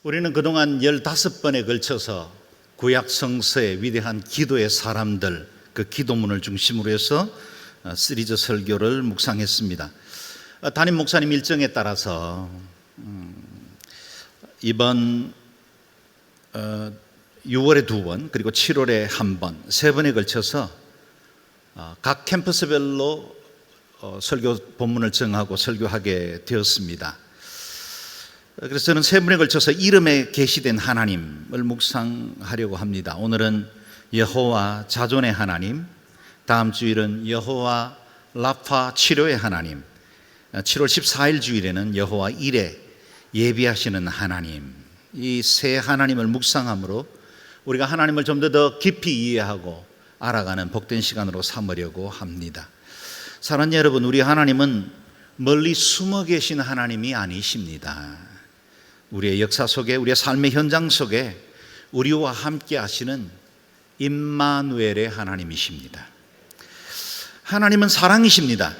우리는 그동안 15번에 걸쳐서 구약 성서의 위대한 기도의 사람들, 그 기도문을 중심으로 해서 시리즈 설교를 묵상했습니다. 담임 목사님 일정에 따라서 이번 6월에 2번 그리고 7월에 1번, 3번에 걸쳐서 각 캠퍼스별로 설교 본문을 정하고 설교하게 되었습니다. 그래서 저는 3번에 걸쳐서 이름에 계시된 하나님을 묵상하려고 합니다. 오늘은 여호와 자존의 하나님, 다음 주일은 여호와 라파 치료의 하나님, 7월 14일 주일에는 여호와 일에 예비하시는 하나님, 이 세 하나님을 묵상함으로 우리가 하나님을 좀 더 깊이 이해하고 알아가는 복된 시간으로 삼으려고 합니다. 사랑하는 여러분, 우리 하나님은 멀리 숨어 계신 하나님이 아니십니다. 우리의 역사 속에, 우리의 삶의 현장 속에 우리와 함께 하시는 임마누엘의 하나님이십니다. 하나님은 사랑이십니다.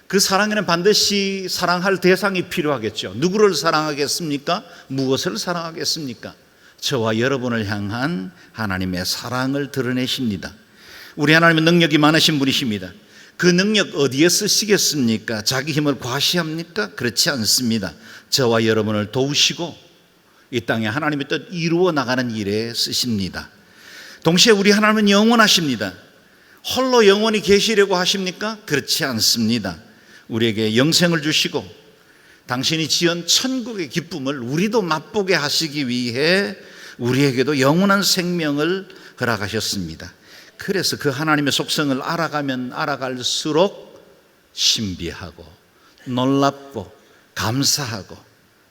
그 사랑에는 반드시 사랑할 대상이 필요하겠죠. 누구를 사랑하겠습니까? 무엇을 사랑하겠습니까? 저와 여러분을 향한 하나님의 사랑을 드러내십니다. 우리 하나님은 능력이 많으신 분이십니다. 그 능력 어디에 쓰시겠습니까? 자기 힘을 과시합니까? 그렇지 않습니다. 저와 여러분을 도우시고 이 땅에 하나님의 뜻 이루어 나가는 일에 쓰십니다. 동시에 우리 하나님은 영원하십니다. 홀로 영원히 계시려고 하십니까? 그렇지 않습니다. 우리에게 영생을 주시고 당신이 지은 천국의 기쁨을 우리도 맛보게 하시기 위해 우리에게도 영원한 생명을 허락하셨습니다. 그래서 그 하나님의 속성을 알아가면 알아갈수록 신비하고 놀랍고 감사하고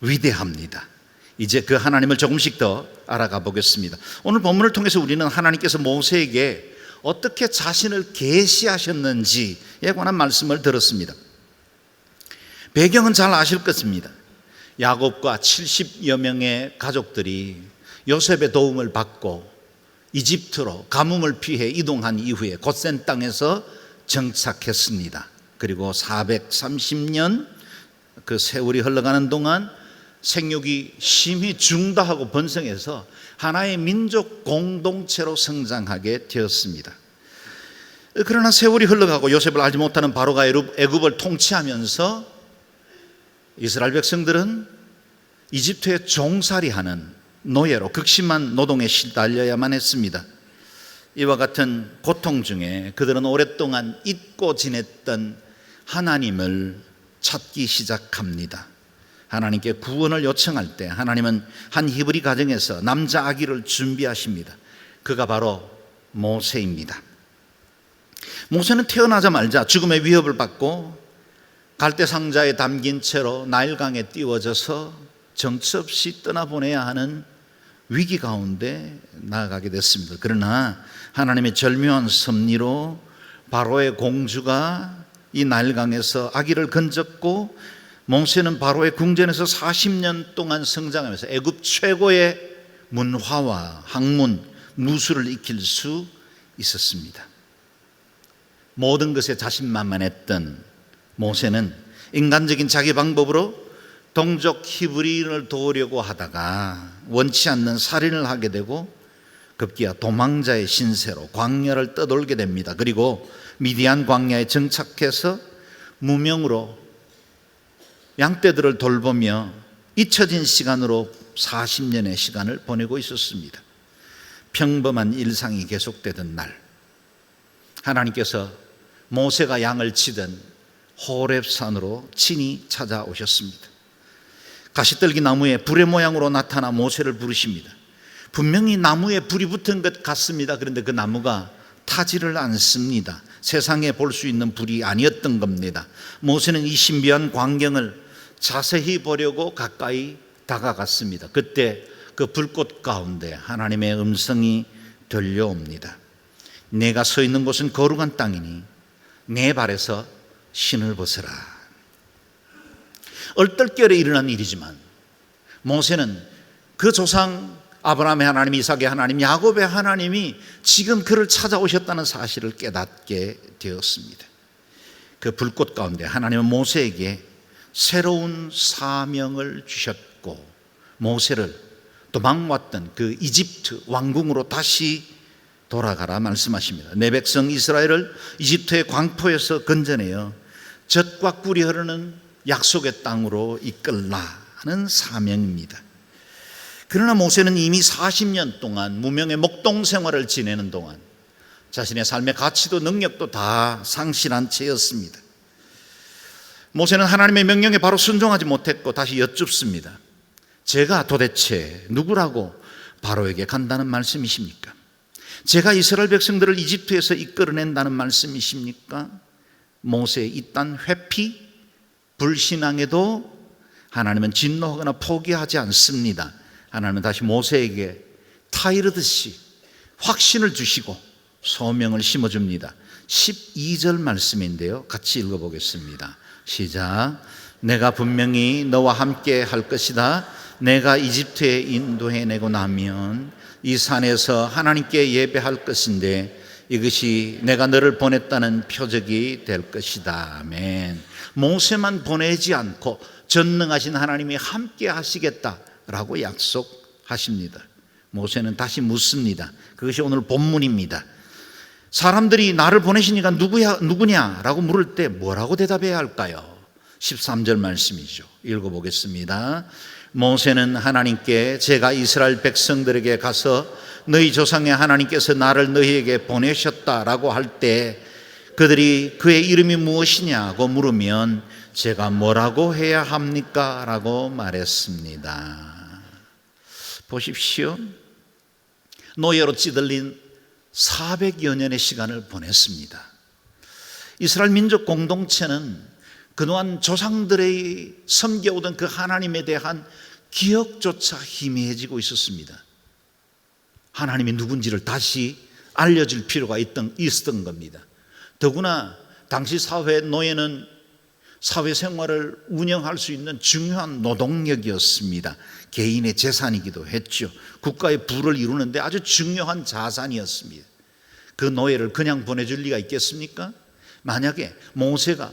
위대합니다. 이제 그 하나님을 조금씩 더 알아가 보겠습니다. 오늘 본문을 통해서 우리는 하나님께서 모세에게 어떻게 자신을 계시하셨는지에 관한 말씀을 들었습니다. 배경은 잘 아실 것입니다. 야곱과 70여 명의 가족들이 요셉의 도움을 받고 이집트로 가뭄을 피해 이동한 이후에 고센 땅에서 정착했습니다. 그리고 430년 그 세월이 흘러가는 동안 생육이 심히 중다하고 번성해서 하나의 민족 공동체로 성장하게 되었습니다. 그러나 세월이 흘러가고 요셉을 알지 못하는 바로가 애굽을 통치하면서 이스라엘 백성들은 이집트에 종살이하는 노예로 극심한 노동에 시달려야만 했습니다. 이와 같은 고통 중에 그들은 오랫동안 잊고 지냈던 하나님을 찾기 시작합니다. 하나님께 구원을 요청할 때 하나님은 한 히브리 가정에서 남자 아기를 준비하십니다. 그가 바로 모세입니다. 모세는 태어나자마자 죽음의 위협을 받고 갈대 상자에 담긴 채로 나일강에 띄워져서 정처 없이 떠나보내야 하는 위기 가운데 나아가게 됐습니다. 그러나 하나님의 절묘한 섭리로 바로의 공주가 이 나일강에서 아기를 건졌고 모세는 바로의 궁전에서 40년 동안 성장하면서 애굽 최고의 문화와 학문, 무술을 익힐 수 있었습니다. 모든 것에 자신만만했던 모세는 인간적인 자기 방법으로 동족 히브리인을 도우려고 하다가 원치 않는 살인을 하게 되고 급기야 도망자의 신세로 광야를 떠돌게 됩니다. 그리고 미디안 광야에 정착해서 무명으로 양떼들을 돌보며 잊혀진 시간으로 40년의 시간을 보내고 있었습니다. 평범한 일상이 계속되던 날, 하나님께서 모세가 양을 치던 호렙산으로 친히 찾아오셨습니다. 가시떨기 나무에 불의 모양으로 나타나 모세를 부르십니다. 분명히 나무에 불이 붙은 것 같습니다. 그런데 그 나무가 타지를 않습니다. 세상에 볼 수 있는 불이 아니었던 겁니다. 모세는 이 신비한 광경을 자세히 보려고 가까이 다가갔습니다. 그때 그 불꽃 가운데 하나님의 음성이 들려옵니다. 내가 서 있는 곳은 거룩한 땅이니 내 발에서 신을 벗어라. 얼떨결에 일어난 일이지만 모세는 그 조상 아브라함의 하나님, 이삭의 하나님, 야곱의 하나님이 지금 그를 찾아오셨다는 사실을 깨닫게 되었습니다. 그 불꽃 가운데 하나님은 모세에게 새로운 사명을 주셨고 모세를 도망왔던 그 이집트 왕궁으로 다시 돌아가라 말씀하십니다. 내 백성 이스라엘을 이집트의 광포에서 건져내어 젖과 꿀이 흐르는 약속의 땅으로 이끌라는 사명입니다. 그러나 모세는 이미 40년 동안 무명의 목동 생활을 지내는 동안 자신의 삶의 가치도 능력도 다 상실한 채였습니다. 모세는 하나님의 명령에 바로 순종하지 못했고 다시 여쭙습니다. 제가 도대체 누구라고 바로에게 간다는 말씀이십니까? 제가 이스라엘 백성들을 이집트에서 이끌어낸다는 말씀이십니까? 모세의 이딴 회피, 불신앙에도 하나님은 진노하거나 포기하지 않습니다. 하나님은 다시 모세에게 타이르듯이 확신을 주시고 소명을 심어줍니다. 12절 말씀인데요, 같이 읽어보겠습니다. 시작. 내가 분명히 너와 함께 할 것이다. 내가 이집트에 인도해내고 나면 이 산에서 하나님께 예배할 것인데 이것이 내가 너를 보냈다는 표적이 될 것이다. 아멘. 모세만 보내지 않고 전능하신 하나님이 함께 하시겠다라고 약속하십니다. 모세는 다시 묻습니다. 그것이 오늘 본문입니다. 사람들이 나를 보내시니까 누구냐라고 물을 때 뭐라고 대답해야 할까요? 13절 말씀이죠. 읽어보겠습니다. 모세는 하나님께 제가 이스라엘 백성들에게 가서 너희 조상의 하나님께서 나를 너희에게 보내셨다라고 할 때 그들이 그의 이름이 무엇이냐고 물으면 제가 뭐라고 해야 합니까? 라고 말했습니다. 보십시오. 노예로 찌들린 400여 년의 시간을 보냈습니다. 이스라엘 민족 공동체는 그동안 조상들의 섬겨오던 그 하나님에 대한 기억조차 희미해지고 있었습니다. 하나님이 누군지를 다시 알려줄 필요가 있었던 겁니다. 더구나 당시 사회 노예는 사회생활을 운영할 수 있는 중요한 노동력이었습니다. 개인의 재산이기도 했죠. 국가의 부를 이루는데 아주 중요한 자산이었습니다. 그 노예를 그냥 보내줄 리가 있겠습니까? 만약에 모세가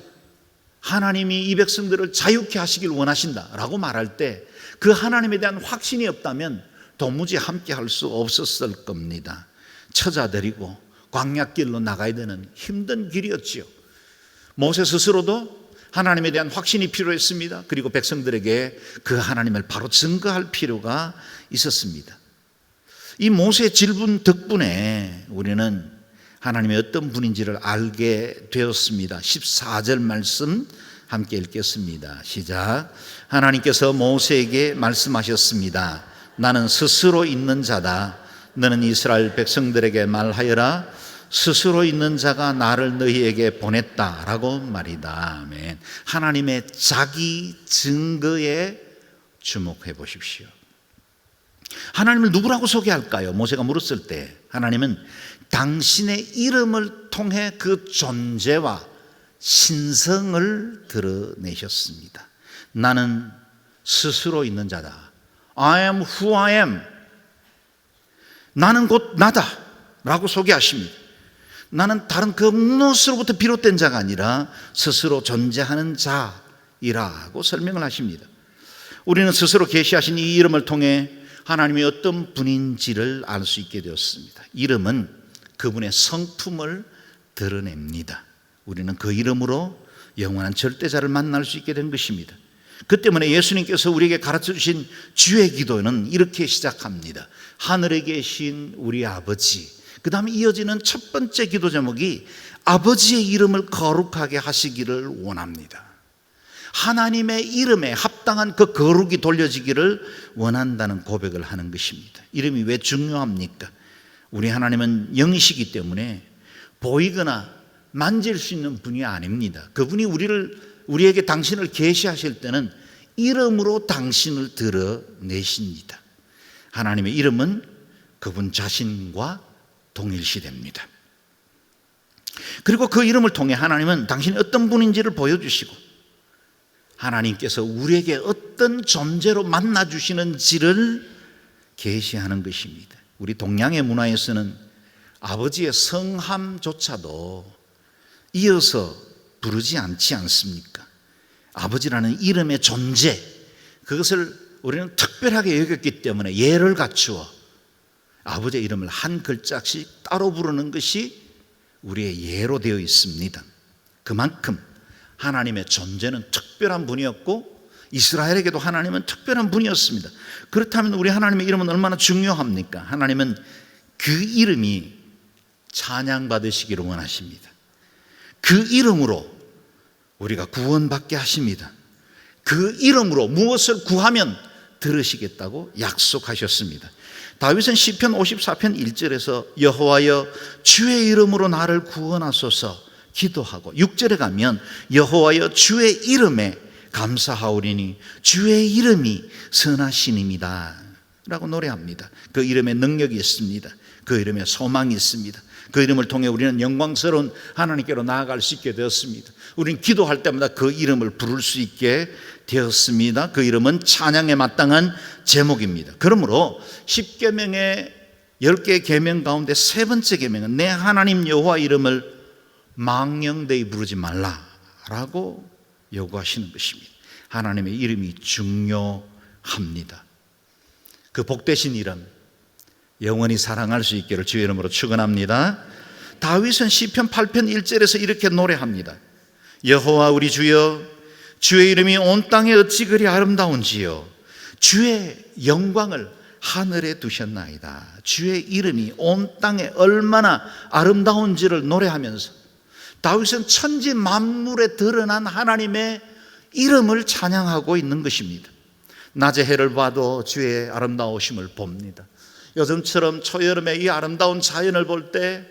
하나님이 이 백성들을 자유케 하시길 원하신다라고 말할 때 그 하나님에 대한 확신이 없다면 도무지 함께 할 수 없었을 겁니다. 처자들이고 광야길로 나가야 되는 힘든 길이었지요. 모세 스스로도 하나님에 대한 확신이 필요했습니다. 그리고 백성들에게 그 하나님을 바로 증거할 필요가 있었습니다. 이 모세의 질문 덕분에 우리는 하나님이 어떤 분인지를 알게 되었습니다. 14절 말씀 함께 읽겠습니다. 시작. 하나님께서 모세에게 말씀하셨습니다. 나는 스스로 있는 자다. 너는 이스라엘 백성들에게 말하여라. 스스로 있는 자가 나를 너희에게 보냈다라고 말이다. 아멘. 하나님의 자기 증거에 주목해 보십시오. 하나님을 누구라고 소개할까요? 모세가 물었을 때 하나님은 당신의 이름을 통해 그 존재와 신성을 드러내셨습니다. 나는 스스로 있는 자다. I am who I am. 나는 곧 나다 라고 소개하십니다. 나는 다른 그 무엇으로부터 비롯된 자가 아니라 스스로 존재하는 자이라고 설명을 하십니다. 우리는 스스로 계시하신 이 이름을 통해 하나님이 어떤 분인지를 알 수 있게 되었습니다. 이름은 그분의 성품을 드러냅니다. 우리는 그 이름으로 영원한 절대자를 만날 수 있게 된 것입니다. 그 때문에 예수님께서 우리에게 가르쳐 주신 주의 기도는 이렇게 시작합니다. 하늘에 계신 우리 아버지. 그 다음에 이어지는 첫 번째 기도 제목이 아버지의 이름을 거룩하게 하시기를 원합니다. 하나님의 이름에 합당한 그 거룩이 돌려지기를 원한다는 고백을 하는 것입니다. 이름이 왜 중요합니까? 우리 하나님은 영이시기 때문에 보이거나 만질 수 있는 분이 아닙니다. 그분이 우리에게 당신을 계시하실 때는 이름으로 당신을 드러내십니다. 하나님의 이름은 그분 자신과 동일시됩니다. 그리고 그 이름을 통해 하나님은 당신이 어떤 분인지를 보여주시고 하나님께서 우리에게 어떤 존재로 만나주시는지를 계시하는 것입니다. 우리 동양의 문화에서는 아버지의 성함조차도 이어서 부르지 않지 않습니까? 아버지라는 이름의 존재, 그것을 우리는 특별하게 여겼기 때문에 예를 갖추어 아버지의 이름을 한 글자씩 따로 부르는 것이 우리의 예로 되어 있습니다. 그만큼 하나님의 존재는 특별한 분이었고 이스라엘에게도 하나님은 특별한 분이었습니다. 그렇다면 우리 하나님의 이름은 얼마나 중요합니까? 하나님은 그 이름이 찬양받으시기를 원하십니다. 그 이름으로 우리가 구원받게 하십니다. 그 이름으로 무엇을 구하면 들으시겠다고 약속하셨습니다. 다윗은 시편 54편 1절에서 여호와여 주의 이름으로 나를 구원하소서 기도하고 6절에 가면 여호와여 주의 이름에 감사하오리니 주의 이름이 선하시님이다 라고 노래합니다. 그 이름에 능력이 있습니다. 그 이름에 소망이 있습니다. 그 이름을 통해 우리는 영광스러운 하나님께로 나아갈 수 있게 되었습니다. 우리는 기도할 때마다 그 이름을 부를 수 있게 되었습니다. 그 이름은 찬양에 마땅한 제목입니다. 그러므로 10계명의 10개의 계명 가운데 세 번째 계명은 내 하나님 여호와 이름을 망령되이 부르지 말라라고 요구하시는 것입니다. 하나님의 이름이 중요합니다. 그 복되신 이름 영원히 사랑할 수 있기를 주의 이름으로 축원합니다. 다윗은 시편 8편 1절에서 이렇게 노래합니다. 여호와 우리 주여 주의 이름이 온 땅에 어찌 그리 아름다운지요 주의 영광을 하늘에 두셨나이다. 주의 이름이 온 땅에 얼마나 아름다운지를 노래하면서 다윗은 천지 만물에 드러난 하나님의 이름을 찬양하고 있는 것입니다. 낮에 해를 봐도 주의 아름다우심을 봅니다. 요즘처럼 초여름에 이 아름다운 자연을 볼 때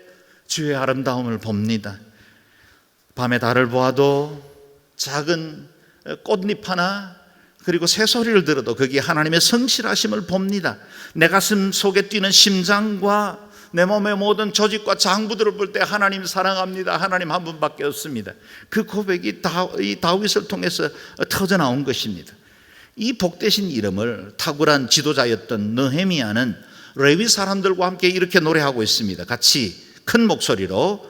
주의 아름다움을 봅니다. 밤에 달을 보아도 작은 꽃잎 하나 그리고 새소리를 들어도 거기에 하나님의 성실하심을 봅니다. 내 가슴 속에 뛰는 심장과 내 몸의 모든 조직과 장부들을 볼 때 하나님 사랑합니다. 하나님 한 분밖에 없습니다. 그 고백이 다윗을 통해서 터져나온 것입니다. 이 복되신 이름을 탁월한 지도자였던 느헤미야는 레위 사람들과 함께 이렇게 노래하고 있습니다. 같이 큰 목소리로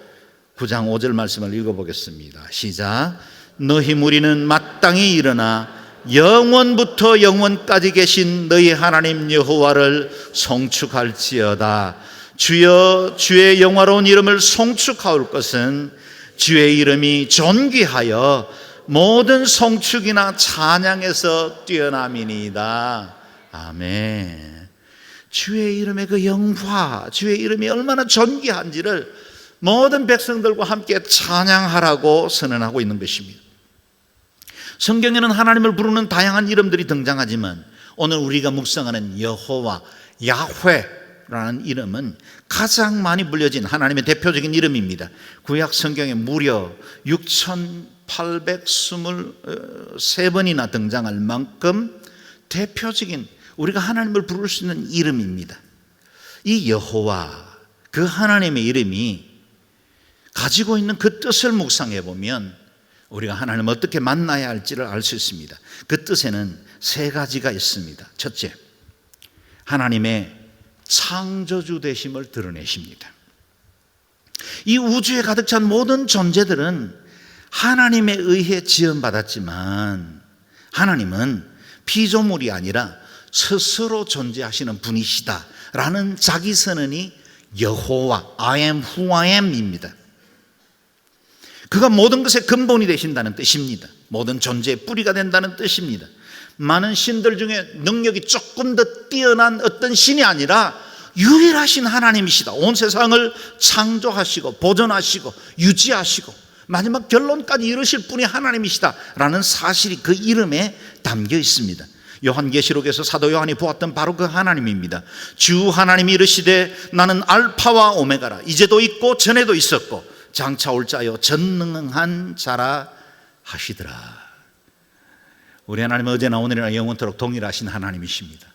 9장 5절 말씀을 읽어보겠습니다. 시작. 너희 무리는 마땅히 일어나 영원부터 영원까지 계신 너희 하나님 여호와를 송축할지어다. 주여 주의 영화로운 이름을 송축하올 것은 주의 이름이 존귀하여 모든 송축이나 찬양에서 뛰어남이니이다. 아멘. 주의 이름의 그 영화, 주의 이름이 얼마나 존귀한지를 모든 백성들과 함께 찬양하라고 선언하고 있는 것입니다. 성경에는 하나님을 부르는 다양한 이름들이 등장하지만 오늘 우리가 묵상하는 여호와, 야훼라는 이름은 가장 많이 불려진 하나님의 대표적인 이름입니다. 구약 성경에 무려 6,823번이나 등장할 만큼 대표적인 우리가 하나님을 부를 수 있는 이름입니다. 이 여호와, 그 하나님의 이름이 가지고 있는 그 뜻을 묵상해 보면 우리가 하나님을 어떻게 만나야 할지를 알 수 있습니다. 그 뜻에는 세 가지가 있습니다. 첫째, 하나님의 창조주 되심을 드러내십니다. 이 우주에 가득 찬 모든 존재들은 하나님에 의해 지음받았지만 하나님은 피조물이 아니라 스스로 존재하시는 분이시다라는 자기 선언이 여호와, I am who I am입니다. 그가 모든 것의 근본이 되신다는 뜻입니다. 모든 존재의 뿌리가 된다는 뜻입니다. 많은 신들 중에 능력이 조금 더 뛰어난 어떤 신이 아니라 유일하신 하나님이시다. 온 세상을 창조하시고 보존하시고 유지하시고 마지막 결론까지 이루실 분이 하나님이시다라는 사실이 그 이름에 담겨 있습니다. 요한계시록에서 사도 요한이 보았던 바로 그 하나님입니다. 주 하나님이 이르시되 나는 알파와 오메가라. 이제도 있고 전에도 있었고 장차 올 자요 전능한 자라 하시더라. 우리 하나님은 어제나 오늘이나 영원토록 동일하신 하나님이십니다.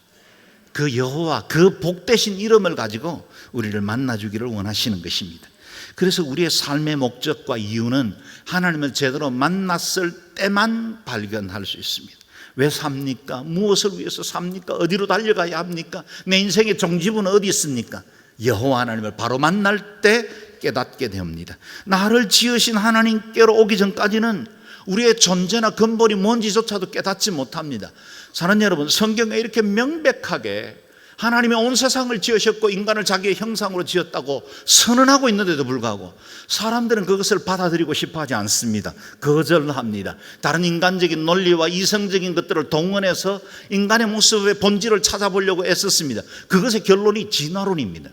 그 여호와, 그 복되신 이름을 가지고 우리를 만나주기를 원하시는 것입니다. 그래서 우리의 삶의 목적과 이유는 하나님을 제대로 만났을 때만 발견할 수 있습니다. 왜 삽니까? 무엇을 위해서 삽니까? 어디로 달려가야 합니까? 내 인생의 종지부는 어디 있습니까? 여호와 하나님을 바로 만날 때 깨닫게 됩니다. 나를 지으신 하나님께로 오기 전까지는 우리의 존재나 근본이 뭔지조차도 깨닫지 못합니다. 사는 여러분, 성경에 이렇게 명백하게 하나님이 온 세상을 지으셨고 인간을 자기의 형상으로 지었다고 선언하고 있는데도 불구하고 사람들은 그것을 받아들이고 싶어 하지 않습니다. 거절합니다. 다른 인간적인 논리와 이성적인 것들을 동원해서 인간의 모습의 본질을 찾아보려고 애썼습니다. 그것의 결론이 진화론입니다.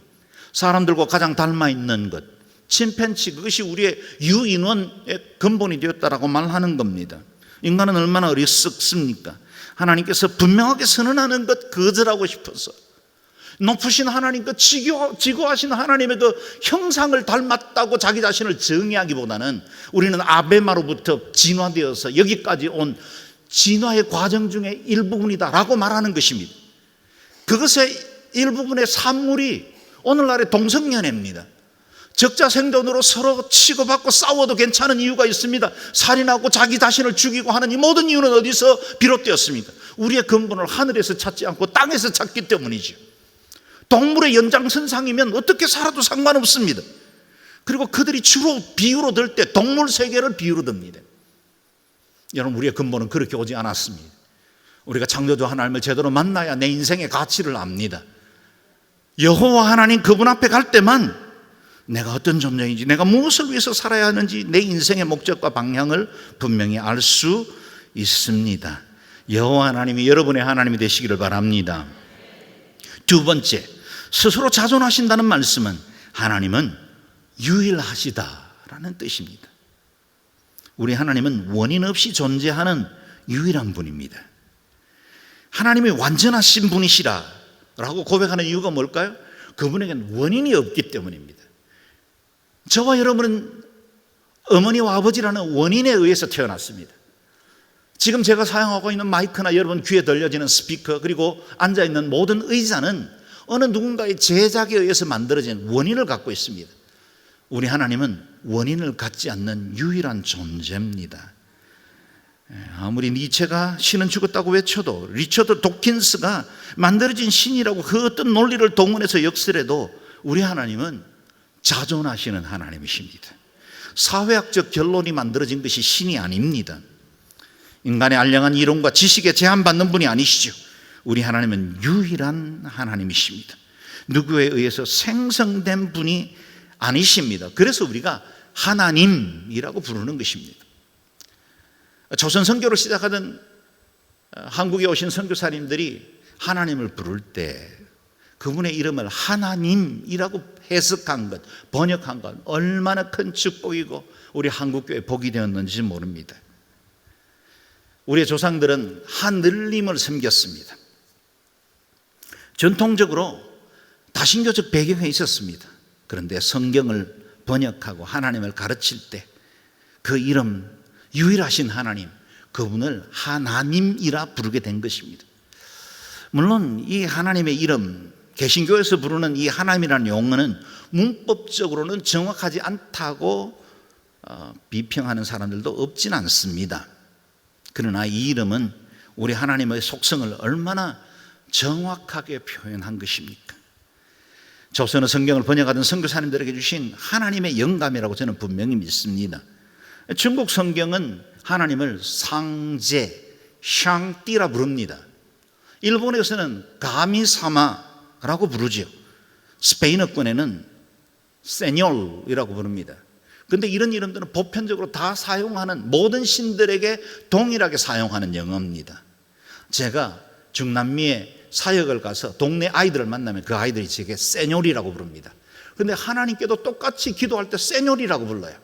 사람들과 가장 닮아 있는 것, 침팬치, 그것이 우리의 유인원의 근본이 되었다라고 말하는 겁니다. 인간은 얼마나 어리석습니까? 하나님께서 분명하게 선언하는 것 거절하고 싶어서 높으신 하나님, 그 지고하신 하나님의 그 형상을 닮았다고 자기 자신을 정의하기보다는 우리는 아베마로부터 진화되어서 여기까지 온 진화의 과정 중에 일부분이다라고 말하는 것입니다. 그것의 일부분의 산물이 오늘날의 동성연애입니다. 적자생존으로 서로 치고받고 싸워도 괜찮은 이유가 있습니다. 살인하고 자기 자신을 죽이고 하는 이 모든 이유는 어디서 비롯되었습니까? 우리의 근본을 하늘에서 찾지 않고 땅에서 찾기 때문이죠. 동물의 연장선상이면 어떻게 살아도 상관없습니다. 그리고 그들이 주로 비유로 들 때 동물 세계를 비유로 듭니다. 여러분, 우리의 근본은 그렇게 오지 않았습니다. 우리가 창조주 하나님을 제대로 만나야 내 인생의 가치를 압니다. 여호와 하나님 그분 앞에 갈 때만 내가 어떤 존재인지, 내가 무엇을 위해서 살아야 하는지, 내 인생의 목적과 방향을 분명히 알 수 있습니다. 여호와 하나님이 여러분의 하나님이 되시기를 바랍니다. 두 번째, 스스로 자존하신다는 말씀은 하나님은 유일하시다라는 뜻입니다. 우리 하나님은 원인 없이 존재하는 유일한 분입니다. 하나님이 완전하신 분이시라라고 고백하는 이유가 뭘까요? 그분에게는 원인이 없기 때문입니다. 저와 여러분은 어머니와 아버지라는 원인에 의해서 태어났습니다. 지금 제가 사용하고 있는 마이크나 여러분 귀에 들려지는 스피커, 그리고 앉아있는 모든 의자는 어느 누군가의 제작에 의해서 만들어진 원인을 갖고 있습니다. 우리 하나님은 원인을 갖지 않는 유일한 존재입니다. 아무리 니체가 신은 죽었다고 외쳐도, 리처드 도킨스가 만들어진 신이라고 그 어떤 논리를 동원해서 역설해도 우리 하나님은 자존하시는 하나님이십니다. 사회학적 결론이 만들어진 것이 신이 아닙니다. 인간의 알량한 이론과 지식에 제한받는 분이 아니시죠. 우리 하나님은 유일한 하나님이십니다. 누구에 의해서 생성된 분이 아니십니다. 그래서 우리가 하나님이라고 부르는 것입니다. 조선 선교를 시작하던 한국에 오신 선교사님들이 하나님을 부를 때 그분의 이름을 하나님이라고 해석한 것, 번역한 것, 얼마나 큰 축복이고 우리 한국교회 복이 되었는지 모릅니다. 우리의 조상들은 하늘님을 섬겼습니다. 전통적으로 다신교적 배경에 있었습니다. 그런데 성경을 번역하고 하나님을 가르칠 때 그 이름, 유일하신 하나님, 그분을 하나님이라 부르게 된 것입니다. 물론 이 하나님의 이름, 개신교에서 부르는 이 하나님이라는 용어는 문법적으로는 정확하지 않다고 비평하는 사람들도 없진 않습니다. 그러나 이 이름은 우리 하나님의 속성을 얼마나 정확하게 표현한 것입니까? 조선의 성경을 번역하던 선교사님들에게 주신 하나님의 영감이라고 저는 분명히 믿습니다. 중국 성경은 하나님을 상제, 샹띠라 부릅니다. 일본에서는 가미사마라고 부르죠. 스페인어권에는 세뇨르이라고 부릅니다. 그런데 이런 이름들은 보편적으로 다 사용하는, 모든 신들에게 동일하게 사용하는 영어입니다. 제가 중남미에 사역을 가서 동네 아이들을 만나면 그 아이들이 제게 세뇨리라고 부릅니다. 그런데 하나님께도 똑같이 기도할 때 세뇨리라고 불러요.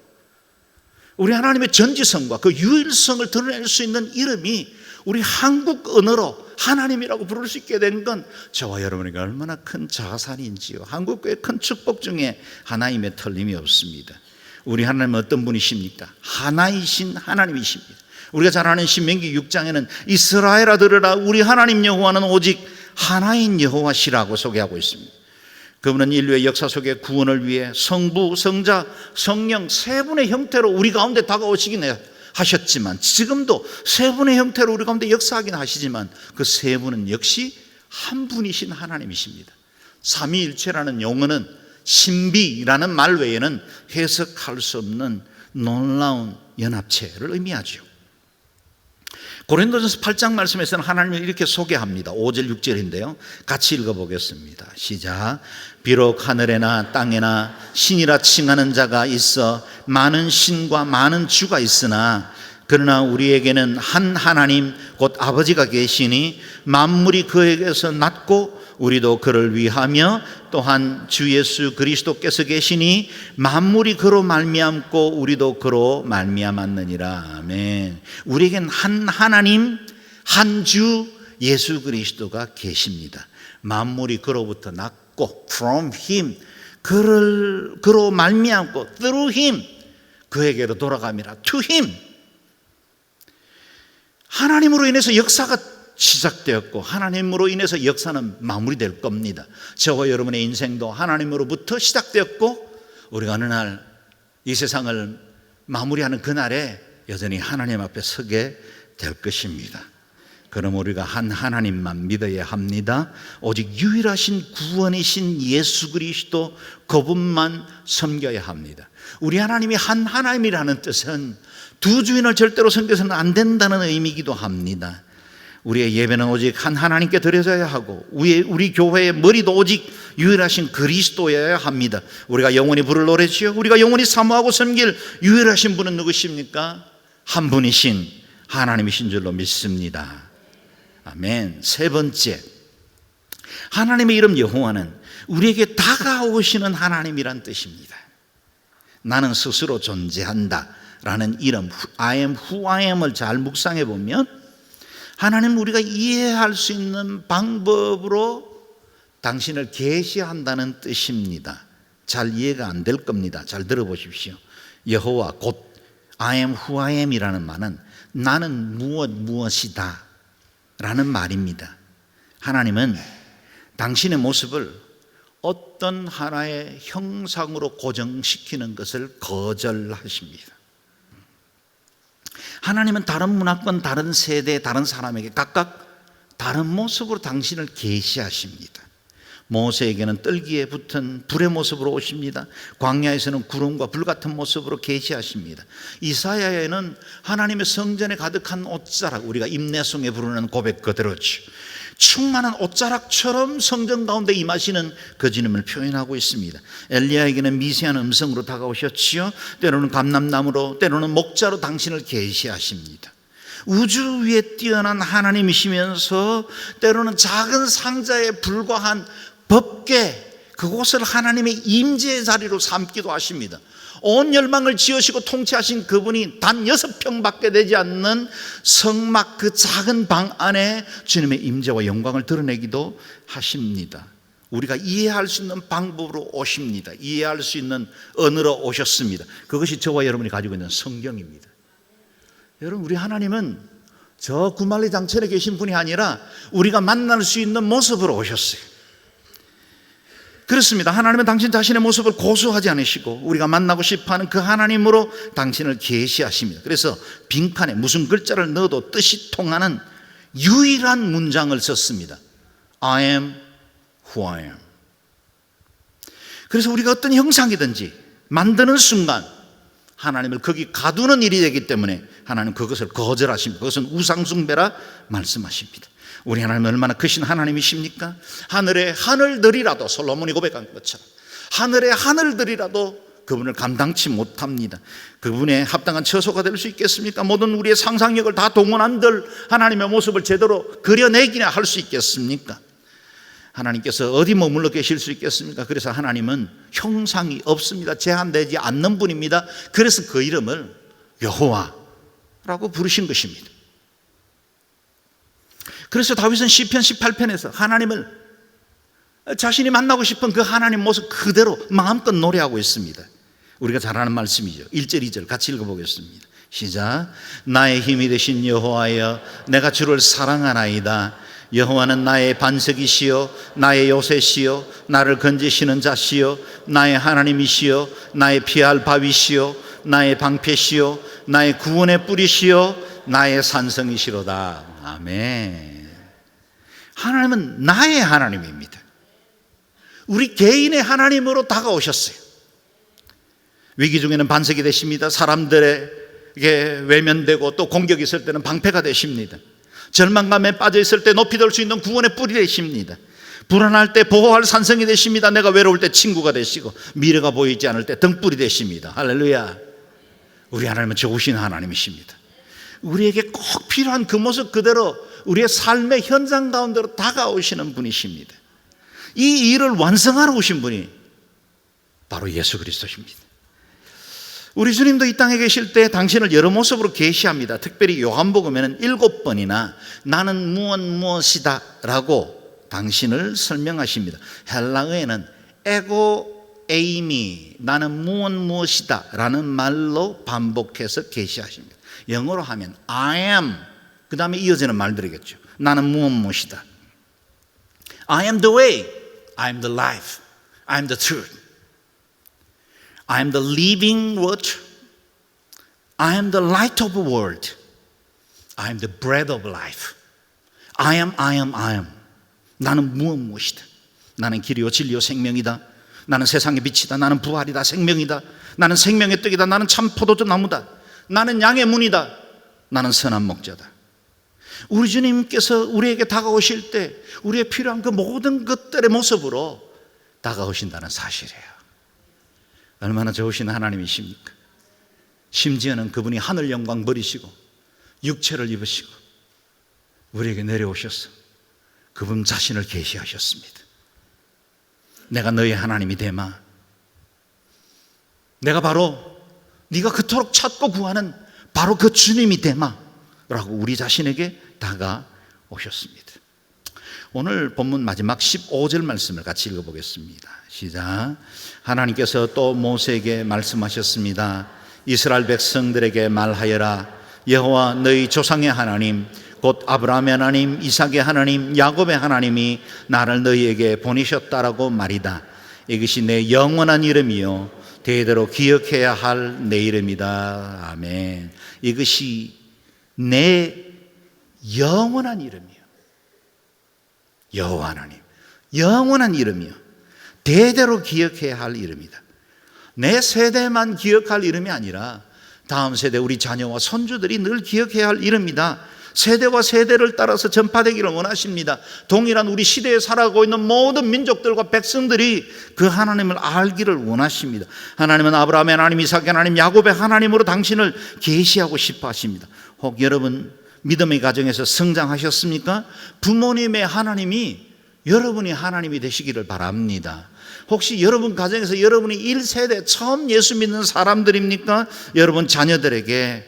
우리 하나님의 전지성과 그 유일성을 드러낼 수 있는 이름이 우리 한국 언어로 하나님이라고 부를 수 있게 된 건 저와 여러분에게 얼마나 큰 자산인지요. 한국교회의 큰 축복 중에 하나임에 틀림이 없습니다. 우리 하나님은 어떤 분이십니까? 하나이신 하나님이십니다. 우리가 잘 아는 신명기 6장에는 이스라엘아 들으라, 우리 하나님 여호와는 오직 하나인 여호와시라고 소개하고 있습니다. 그분은 인류의 역사 속에 구원을 위해 성부, 성자, 성령 세 분의 형태로 우리 가운데 다가오시긴 하셨지만, 지금도 세 분의 형태로 우리 가운데 역사하긴 하시지만 그 세 분은 역시 한 분이신 하나님이십니다. 삼위일체라는 용어는 신비라는 말 외에는 해석할 수 없는 놀라운 연합체를 의미하죠. 고린도전서 8장 말씀에서는 하나님을 이렇게 소개합니다. 5절 6절인데요 같이 읽어보겠습니다. 시작. 비록 하늘에나 땅에나 신이라 칭하는 자가 있어 많은 신과 많은 주가 있으나 그러나 우리에게는 한 하나님 곧 아버지가 계시니 만물이 그에게서 났고 우리도 그를 위하며 또한 주 예수 그리스도께서 계시니 만물이 그로 말미암고 우리도 그로 말미암았느니라. 아멘. 우리에겐 한 하나님 한 주 예수 그리스도가 계십니다. 만물이 그로부터 났고 from him 그로 말미암고 through him 그에게로 돌아감이라 to him 하나님으로 인해서 역사가 시작되었고 하나님으로 인해서 역사는 마무리될 겁니다. 저와 여러분의 인생도 하나님으로부터 시작되었고 우리가 어느 날 이 세상을 마무리하는 그날에 여전히 하나님 앞에 서게 될 것입니다. 그럼 우리가 한 하나님만 믿어야 합니다. 오직 유일하신 구원이신 예수 그리스도 그분만 섬겨야 합니다. 우리 하나님이 한 하나님이라는 뜻은 두 주인을 절대로 섬겨서는 안 된다는 의미이기도 합니다. 우리의 예배는 오직 한 하나님께 드려져야 하고 우리 교회의 머리도 오직 유일하신 그리스도여야 합니다. 우리가 영원히 부를 노래지요. 우리가 영원히 사모하고 섬길 유일하신 분은 누구십니까? 한 분이신 하나님이신 줄로 믿습니다. 아멘. 세 번째, 하나님의 이름 여호와는 우리에게 다가오시는 하나님이란 뜻입니다. 나는 스스로 존재한다 라는 이름 I am who I am을 잘 묵상해 보면 하나님 우리가 이해할 수 있는 방법으로 당신을 계시한다는 뜻입니다. 잘 이해가 안 될 겁니다. 잘 들어보십시오. 여호와 곧 I am who I am 이라는 말은 나는 무엇이다 라는 말입니다. 하나님은 당신의 모습을 어떤 하나의 형상으로 고정시키는 것을 거절하십니다. 하나님은 다른 문화권, 다른 세대, 다른 사람에게 각각 다른 모습으로 당신을 계시하십니다. 모세에게는 떨기에 붙은 불의 모습으로 오십니다. 광야에서는 구름과 불 같은 모습으로 계시하십니다. 이사야에는 하나님의 성전에 가득한 옷자락, 우리가 임내송에 부르는 고백 그대로죠. 충만한 옷자락처럼 성전 가운데 임하시는 그 주님을 표현하고 있습니다. 엘리야에게는 미세한 음성으로 다가오셨지요. 때로는 감람나무로, 때로는 목자로 당신을 계시하십니다. 우주 위에 뛰어난 하나님이시면서 때로는 작은 상자에 불과한 법궤, 그곳을 하나님의 임재의 자리로 삼기도 하십니다. 온 열방을 지으시고 통치하신 그분이 단 6평밖에 되지 않는 성막 그 작은 방 안에 주님의 임재와 영광을 드러내기도 하십니다. 우리가 이해할 수 있는 방법으로 오십니다. 이해할 수 있는 언어로 오셨습니다. 그것이 저와 여러분이 가지고 있는 성경입니다. 여러분, 우리 하나님은 저 구말리 장천에 계신 분이 아니라 우리가 만날 수 있는 모습으로 오셨어요. 그렇습니다. 하나님은 당신 자신의 모습을 고수하지 않으시고 우리가 만나고 싶어하는 그 하나님으로 당신을 계시하십니다. 그래서 빈칸에 무슨 글자를 넣어도 뜻이 통하는 유일한 문장을 썼습니다. I am who I am. 그래서 우리가 어떤 형상이든지 만드는 순간 하나님을 거기 가두는 일이 되기 때문에 하나님 그것을 거절하십니다. 그것은 우상숭배라 말씀하십니다. 우리 하나님은 얼마나 크신 하나님이십니까? 하늘의 하늘들이라도 솔로몬이 고백한 것처럼 하늘의 하늘들이라도 그분을 감당치 못합니다. 그분의 합당한 처소가 될 수 있겠습니까? 모든 우리의 상상력을 다 동원한들 하나님의 모습을 제대로 그려내기나 할 수 있겠습니까? 하나님께서 어디 머물러 계실 수 있겠습니까? 그래서 하나님은 형상이 없습니다. 제한되지 않는 분입니다. 그래서 그 이름을 여호와라고 부르신 것입니다. 그래서 다윗은 시편 18편에서 하나님을 자신이 만나고 싶은 그 하나님 모습 그대로 마음껏 노래하고 있습니다. 우리가 잘 아는 말씀이죠. 1절 2절 같이 읽어보겠습니다. 시작. 나의 힘이 되신 여호와여, 내가 주를 사랑하나이다. 여호와는 나의 반석이시요 나의 요새시요 나를 건지시는 자시요 나의 하나님이시요 나의 피할 바위시요 나의 방패시요 나의 구원의 뿌리시요 나의 산성이시로다. 아멘. 하나님은 나의 하나님입니다. 우리 개인의 하나님으로 다가오셨어요. 위기 중에는 반석이 되십니다. 사람들에게 이게 외면되고 또 공격이 있을 때는 방패가 되십니다. 절망감에 빠져 있을 때 높이 들 수 있는 구원의 뿔이 되십니다. 불안할 때 보호할 산성이 되십니다. 내가 외로울 때 친구가 되시고 미래가 보이지 않을 때 등불이 되십니다. 할렐루야. 우리 하나님은 좋으신 하나님이십니다. 우리에게 꼭 필요한 그 모습 그대로 우리의 삶의 현장 가운데로 다가오시는 분이십니다. 이 일을 완성하러 오신 분이 바로 예수 그리스도십니다. 우리 주님도 이 땅에 계실 때 당신을 여러 모습으로 계시합니다. 특별히 요한복음에는 7번이나 나는 무엇이다 라고 당신을 설명하십니다. 헬라어에는 에고 에이미, 나는 무엇이다 라는 말로 반복해서 계시하십니다. 영어로 하면 I am, 그 다음에 이어지는 말들이겠죠. 나는 무엇이다. I am the way, I am the life, I am the truth, I am the living water, I am the light of the world, I am the bread of life. I am. 나는 무엇이다. 나는 길이요 진리요 생명이다. 나는 세상의 빛이다. 나는 부활이다. 생명이다. 나는 생명의 떡이다. 나는 참 포도주 나무다. 나는 양의 문이다. 나는 선한 목자다. 우리 주님께서 우리에게 다가오실 때 우리의 필요한 그 모든 것들의 모습으로 다가오신다는 사실이에요. 얼마나 좋으신 하나님이십니까? 심지어는 그분이 하늘 영광 버리시고 육체를 입으시고 우리에게 내려오셔서 그분 자신을 계시하셨습니다. 내가 너의 하나님이 되마. 내가 바로 네가 그토록 찾고 구하는 바로 그 주님이 되마 라고 우리 자신에게 다가오셨습니다. 오늘 본문 마지막 15절 말씀을 같이 읽어보겠습니다. 시작. 하나님께서 또 모세에게 말씀하셨습니다. 이스라엘 백성들에게 말하여라. 여호와 너희 조상의 하나님 곧 아브라함의 하나님, 이삭의 하나님, 야곱의 하나님이 나를 너희에게 보내셨다라고 말이다. 이것이 내 영원한 이름이요 대대로 기억해야 할 내 이름이다. 아멘. 이것이 내 영원한 이름이요. 여호와 하나님, 영원한 이름이요 대대로 기억해야 할 이름이다. 내 세대만 기억할 이름이 아니라 다음 세대 우리 자녀와 손주들이 늘 기억해야 할 이름이다. 세대와 세대를 따라서 전파되기를 원하십니다. 동일한 우리 시대에 살아가고 있는 모든 민족들과 백성들이 그 하나님을 알기를 원하십니다. 하나님은 아브라함의 하나님, 이삭의 하나님, 야곱의 하나님으로 당신을 계시하고 싶어 하십니다. 혹 여러분 믿음의 가정에서 성장하셨습니까? 부모님의 하나님이 여러분이 하나님이 되시기를 바랍니다. 혹시 여러분 가정에서 여러분이 1세대 처음 예수 믿는 사람들입니까? 여러분 자녀들에게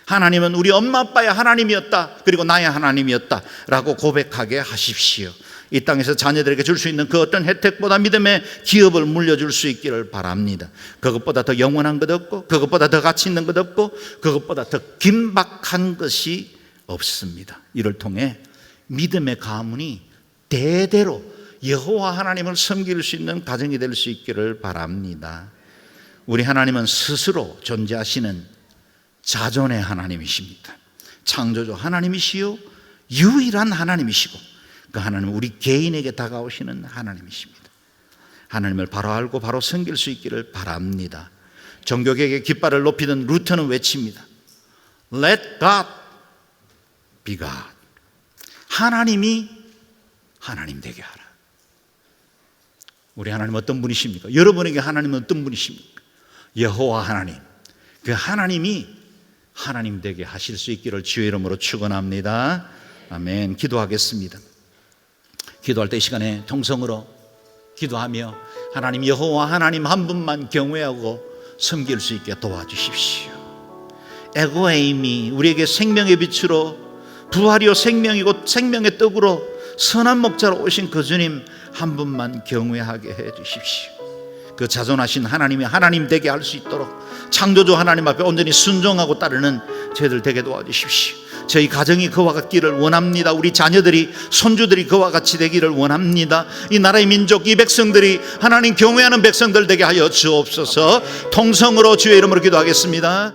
하나님은 우리 엄마 아빠의 하나님이었다, 그리고 나의 하나님이었다 라고 고백하게 하십시오. 이 땅에서 자녀들에게 줄 수 있는 그 어떤 혜택보다 믿음의 기업을 물려줄 수 있기를 바랍니다. 그것보다 더 영원한 것 없고, 그것보다 더 가치 있는 것 없고, 그것보다 더 긴박한 것이 없습니다. 이를 통해 믿음의 가문이 대대로 여호와 하나님을 섬길 수 있는 가정이 될 수 있기를 바랍니다. 우리 하나님은 스스로 존재하시는 자존의 하나님이십니다. 창조주 하나님이시요 유일한 하나님이시고 그 하나님은 우리 개인에게 다가오시는 하나님이십니다. 하나님을 바로 알고 바로 섬길 수 있기를 바랍니다. 종교개혁의 깃발을 높이던 루터는 외칩니다. Let God be God. 하나님이 하나님 되게 하라. 우리 하나님 어떤 분이십니까? 여러분에게 하나님은 어떤 분이십니까? 여호와 하나님, 그 하나님이 하나님 되게 하실 수 있기를 주의 이름으로 축원합니다. 아멘. 기도하겠습니다. 기도할 때 이 시간에 통성으로 기도하며 하나님 여호와 하나님 한 분만 경외하고 섬길 수 있게 도와주십시오. 에고에이미, 우리에게 생명의 빛으로 부활이요 생명이고 생명의 떡으로 선한 목자로 오신 그 주님 한 분만 경외하게 해 주십시오. 그 자존하신 하나님이 하나님 되게 할 수 있도록 창조주 하나님 앞에 온전히 순종하고 따르는 저희들 되게 도와주십시오. 저희 가정이 그와 같기를 원합니다. 우리 자녀들이 손주들이 그와 같이 되기를 원합니다. 이 나라의 민족, 이 백성들이 하나님 경외하는 백성들 되게 하여 주옵소서. 통성으로 주의 이름으로 기도하겠습니다.